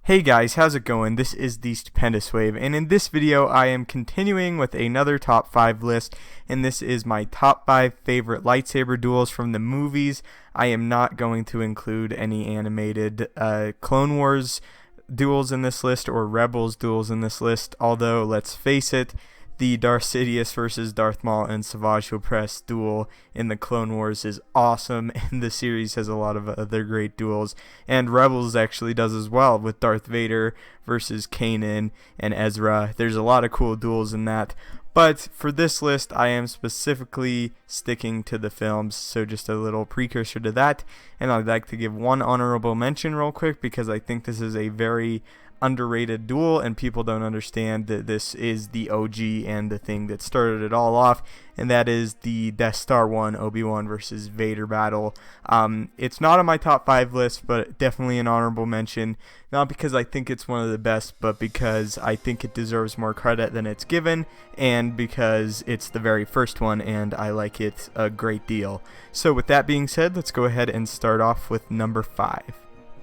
Hey guys, how's it going? This is the Stupendous Wave, and in this video I am continuing with another top 5 list, and this is my top 5 favorite lightsaber duels from the movies. I am not going to include any animated Clone Wars duels in this list or Rebels duels in this list, although let's face it, the Darth Sidious versus Darth Maul and Savage Opress duel in the Clone Wars is awesome, and the series has a lot of other great duels, and Rebels actually does as well with Darth Vader versus Kanan and Ezra. There's a lot of cool duels in that, but for this list I am specifically sticking to the films, so just a little precursor to that, and I'd like to give one honorable mention real quick because I think this is a very underrated duel and people don't understand that this is the OG and the thing that started it all off, and that is the Death Star 1 Obi-Wan versus Vader battle. It's not on my top 5 list, but definitely an honorable mention, not because I think it's one of the best, but because I think it deserves more credit than it's given, and because it's the very first one and I like it a great deal. So with that being said, let's go ahead and start off with number 5.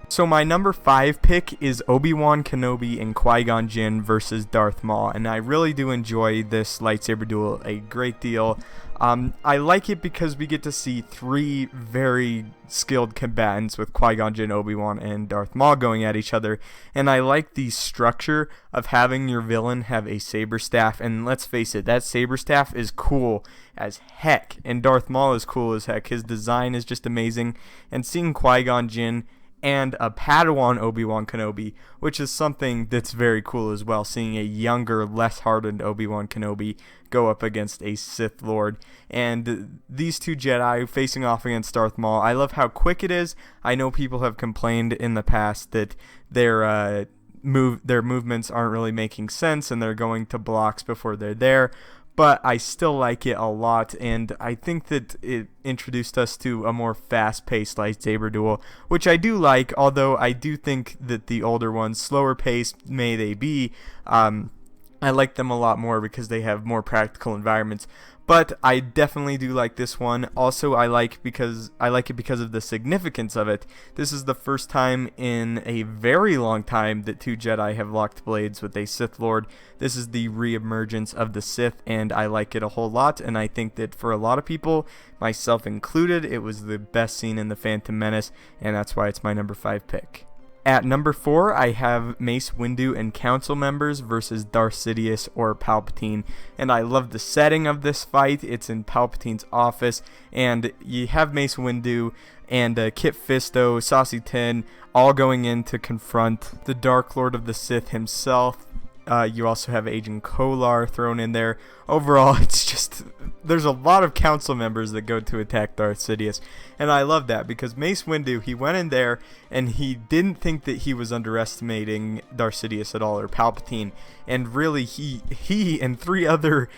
So my number 5 pick is Obi-Wan Kenobi and Qui-Gon Jinn versus Darth Maul, and I really do enjoy this lightsaber duel a great deal. I like it because we get to see 3 very skilled combatants with Qui-Gon Jinn, Obi-Wan, and Darth Maul going at each other, and I like the structure of having your villain have a saber staff, and let's face it, that saber staff is cool as heck, and Darth Maul is cool as heck. His design is just amazing, and seeing Qui-Gon Jinn and a Padawan Obi-Wan Kenobi, which is something that's very cool as well, seeing a younger, less hardened Obi-Wan Kenobi go up against a Sith Lord. And these two Jedi facing off against Darth Maul, I love how quick it is. I know people have complained in the past that their movements aren't really making sense and they're going to blocks before they're there, but I still like it a lot, and I think that it introduced us to a more fast-paced lightsaber duel, which I do like, although I do think that the older ones, slower paced may they be, I like them a lot more because they have more practical environments. But I definitely do like this one. Also, I like it because of the significance of it. This is the first time in a very long time that 2 Jedi have locked blades with a Sith Lord. This is the re-emergence of the Sith, and I like it a whole lot. And I think that for a lot of people, myself included, it was the best scene in The Phantom Menace, and that's why it's my number 5 pick. At number 4, I have Mace Windu and Council members versus Darth Sidious or Palpatine, and I love the setting of this fight. It's in Palpatine's office, and you have Mace Windu and Kit Fisto, Saucy Tin, all going in to confront the Dark Lord of the Sith himself. You also have Agent Kolar thrown in there. Overall, it's just, there's a lot of council members that go to attack Darth Sidious, and I love that because Mace Windu, he went in there and he didn't think that he was underestimating Darth Sidious at all, or Palpatine, and really he and 3 other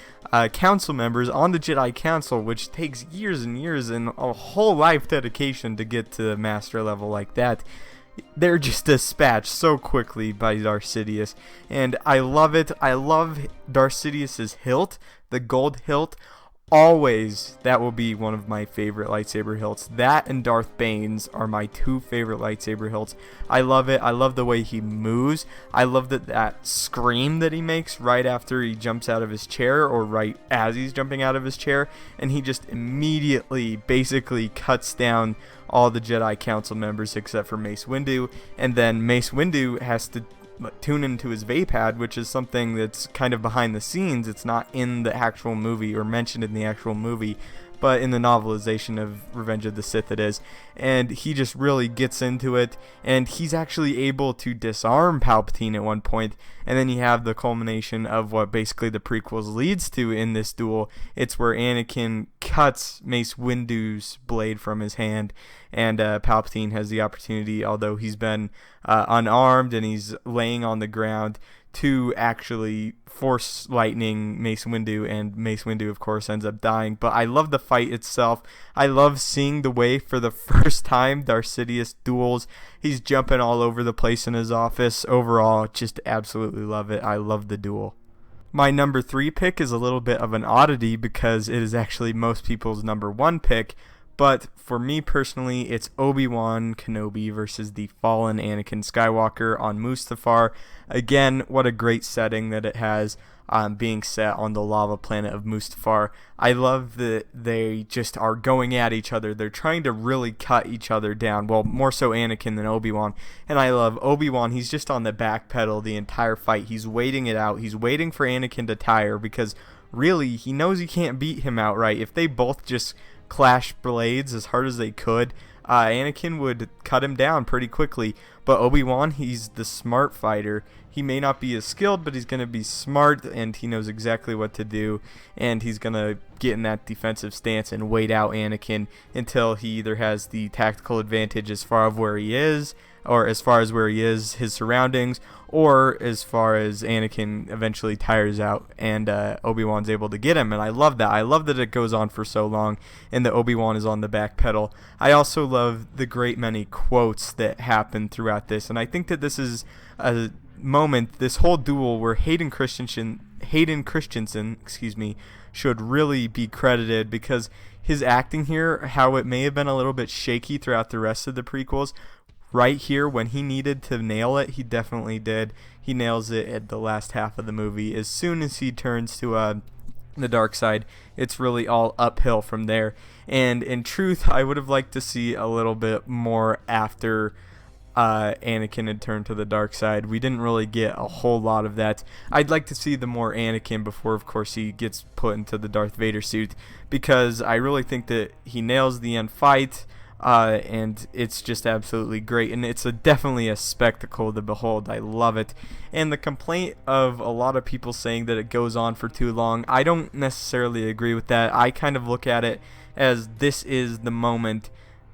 council members on the Jedi Council, which takes years and years and a whole life dedication to get to master level like that, they're just dispatched so quickly by Darth Sidious, and I love it. I love Darth Sidious's hilt, the gold hilt. Always, that will be one of my favorite lightsaber hilts. That and Darth Bane's are my 2 favorite lightsaber hilts. I love it. I love the way he moves. I love that scream that he makes right after he jumps out of his chair, or right as he's jumping out of his chair, and he just immediately basically cuts down all the Jedi Council members except for Mace Windu, and then Mace Windu has to tune into his Vapad, which is something that's kind of behind the scenes. It's not in the actual movie or mentioned in the actual movie, but in the novelization of Revenge of the Sith it is, and he just really gets into it, and he's actually able to disarm Palpatine at one point, and then you have the culmination of what basically the prequels leads to in this duel. It's where Anakin cuts Mace Windu's blade from his hand, and Palpatine has the opportunity, although he's been unarmed and he's laying on the ground, to actually force lightning Mace Windu, and Mace Windu of course ends up dying. But I love the fight itself. I love seeing the way for the first time Darth Sidious duels. He's jumping all over the place in his office. Overall, just absolutely love it. I love the duel. My number 3 pick is a little bit of an oddity because it is actually most people's number 1 pick, But for me personally, it's Obi-Wan Kenobi versus the fallen Anakin Skywalker on Mustafar. Again, what a great setting that it has, being set on the lava planet of Mustafar. I love that they just are going at each other. They're trying to really cut each other down. Well, more so Anakin than Obi-Wan. And I love Obi-Wan. He's just on the back pedal the entire fight. He's waiting it out. He's waiting for Anakin to tire because really he knows he can't beat him outright. If they both just clash blades as hard as they could, Anakin would cut him down pretty quickly. But Obi-Wan, he's the smart fighter. He may not be as skilled, but he's going to be smart, and he knows exactly what to do, and he's going to get in that defensive stance and wait out Anakin until he either has the tactical advantage as far as where he is, or as far as where he is, his surroundings, or as far as Anakin eventually tires out and Obi-Wan's able to get him. And I love that. I love that it goes on for so long and that Obi-Wan is on the back pedal. I also love the great many quotes that happen throughout this, and I think that this is a moment, this whole duel, where Hayden Christensen, should really be credited, because his acting here, how it may have been a little bit shaky throughout the rest of the prequels, right here when he needed to nail it, he definitely did. He nails it at the last half of the movie. As soon as he turns to the dark side, it's really all uphill from there. And in truth, I would have liked to see a little bit more after Anakin had turned to the dark side. We didn't really get a whole lot of that. I'd like to see the more Anakin before, of course, he gets put into the Darth Vader suit, because I really think that he nails the end fight. And it's just absolutely great, and it's definitely a spectacle to behold. I love it. And the complaint of a lot of people saying that it goes on for too long, I don't necessarily agree with that. I kind of look at it as this is the moment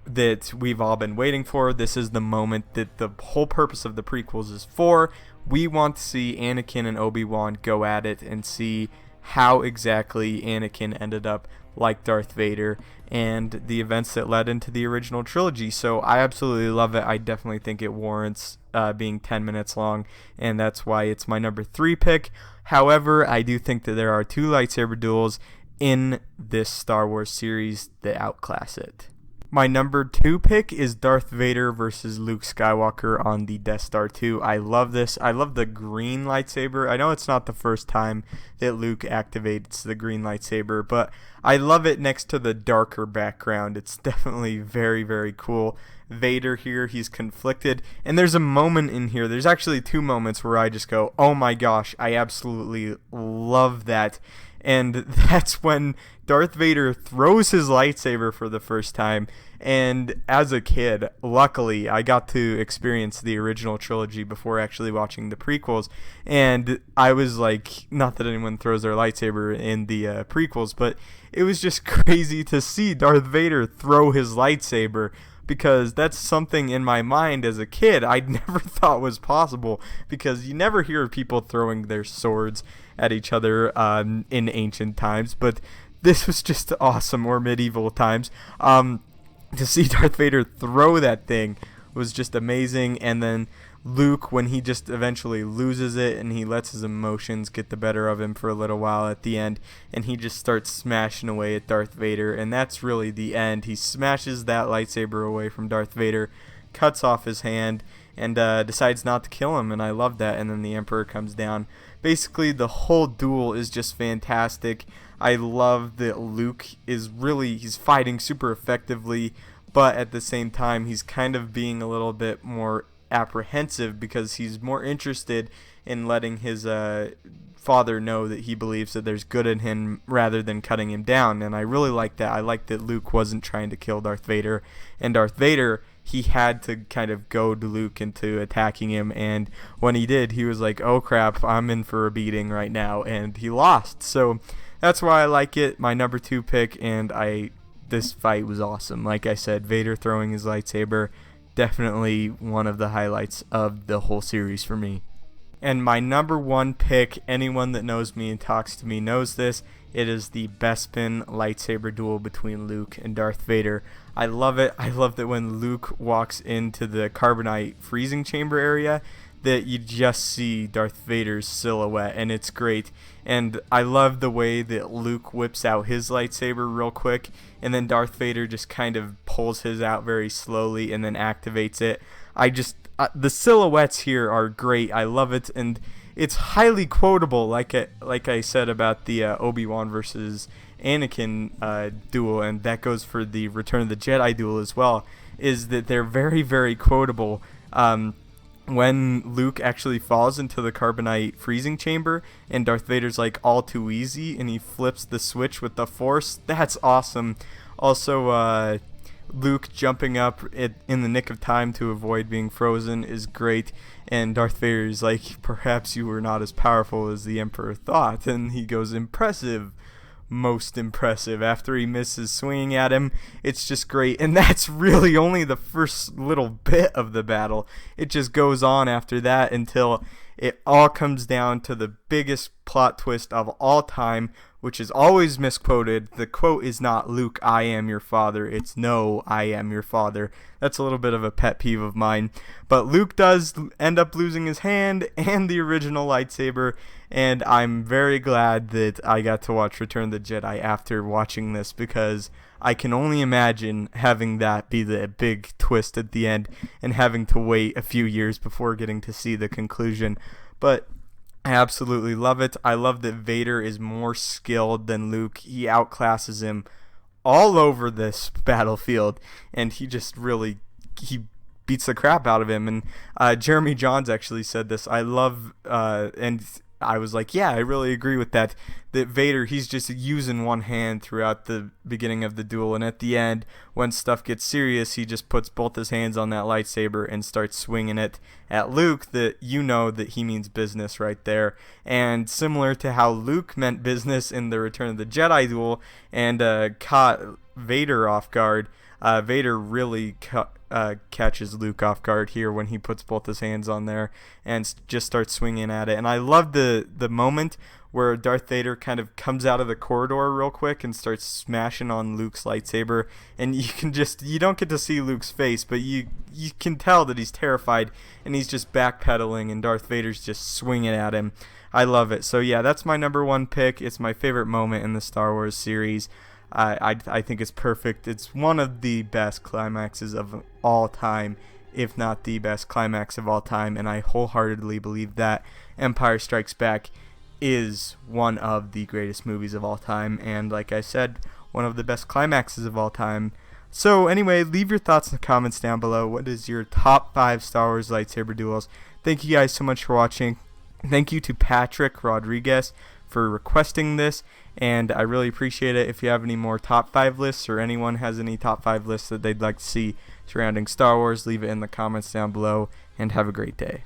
that we've all been waiting for. This is the moment that the whole purpose of the prequels is for. We want to see Anakin and Obi-Wan go at it and see how exactly Anakin ended up like Darth Vader and the events that led into the original trilogy. So I absolutely love it. I definitely think it warrants being 10 minutes long, and that's why it's my number 3 pick. However, I do think that there are 2 lightsaber duels in this Star Wars series that outclass it. My number 2 pick is Darth Vader versus Luke Skywalker on the Death Star 2. I love this. I love the green lightsaber. I know it's not the first time that Luke activates the green lightsaber, but I love it next to the darker background. It's definitely very, very cool. Vader here, he's conflicted, and there's a moment in here, there's actually 2 moments where I just go, oh my gosh, I absolutely love that. And that's when Darth Vader throws his lightsaber for the first time. And as a kid, luckily, I got to experience the original trilogy before actually watching the prequels. And I was like, not that anyone throws their lightsaber in the prequels, but it was just crazy to see Darth Vader throw his lightsaber, because that's something in my mind as a kid I never thought was possible, because you never hear of people throwing their swords at each other in ancient times, but this was just awesome, or medieval times. To see Darth Vader throw that thing was just amazing. And then Luke, when he just eventually loses it and he lets his emotions get the better of him for a little while at the end, and he just starts smashing away at Darth Vader, and that's really the end. He smashes that lightsaber away from Darth Vader, cuts off his hand, and decides not to kill him, and I love that. And then the Emperor comes down. Basically, the whole duel is just fantastic. I love that Luke is really, he's fighting super effectively, but at the same time, he's kind of being a little bit more apprehensive, because he's more interested in letting his father know that he believes that there's good in him rather than cutting him down. And I really like that. I like that Luke wasn't trying to kill Darth Vader, and Darth Vader, he had to kind of goad Luke into attacking him, and when he did, he was like, oh crap, I'm in for a beating right now, and he lost. So that's why I like it, my number 2 pick. And this fight was awesome. Like I said, Vader throwing his lightsaber, definitely one of the highlights of the whole series for me. And my number 1 pick, anyone that knows me and talks to me knows this, it is the Bespin lightsaber duel between Luke and Darth Vader. I love it. I love that when Luke walks into the carbonite freezing chamber area, that you just see Darth Vader's silhouette, and it's great. And I love the way that Luke whips out his lightsaber real quick, and then Darth Vader just kind of pulls his out very slowly and then activates it. The silhouettes here are great. I love it, and it's highly quotable, like I said about the Obi-Wan versus Anakin duel, and that goes for the Return of the Jedi duel as well, is that they're very, very quotable. When Luke actually falls into the carbonite freezing chamber and Darth Vader's like all too easy and he flips the switch with the Force, that's awesome. Also, Luke jumping up in the nick of time to avoid being frozen is great, and Darth Vader is like, perhaps you were not as powerful as the Emperor thought, and he goes, impressive. Most impressive. After he misses swinging at him, it's just great, and that's really only the first little bit of the battle. It just goes on after that until it all comes down to the biggest plot twist of all time, which is always misquoted. The quote is not, Luke, I am your father. It's, no, I am your father. That's a little bit of a pet peeve of mine. But Luke does end up losing his hand and the original lightsaber, and I'm very glad that I got to watch Return of the Jedi after watching this, because I can only imagine having that be the big twist at the end and having to wait a few years before getting to see the conclusion. But I absolutely love it. I love that Vader is more skilled than Luke. He outclasses him all over this battlefield, and he beats the crap out of him. And Jeremy Johns actually said this. And I was like, yeah, I really agree with that. That Vader, he's just using one hand throughout the beginning of the duel, and at the end, when stuff gets serious, he just puts both his hands on that lightsaber and starts swinging it at Luke. That you know that he means business right there. And similar to how Luke meant business in the Return of the Jedi duel and caught Vader off guard, Vader really catches Luke off guard here when he puts both his hands on there and just starts swinging at it. And I love the moment where Darth Vader kind of comes out of the corridor real quick and starts smashing on Luke's lightsaber, and you don't get to see Luke's face, but you can tell that he's terrified, and he's just backpedaling, and Darth Vader's just swinging at him. I love it. So yeah, that's my number one pick. It's my favorite moment in the Star Wars series. I think it's perfect. It's one of the best climaxes of all time, if not the best climax of all time, and I wholeheartedly believe that Empire Strikes Back is one of the greatest movies of all time, and like I said, one of the best climaxes of all time. So anyway, leave your thoughts in the comments down below. What is your top 5 Star Wars lightsaber duels? Thank you guys so much for watching. Thank you to Patrick Rodriguez for requesting this, and I really appreciate it. If you have any more top 5 lists, or anyone has any top 5 lists that they'd like to see surrounding Star Wars, leave it in the comments down below, and have a great day.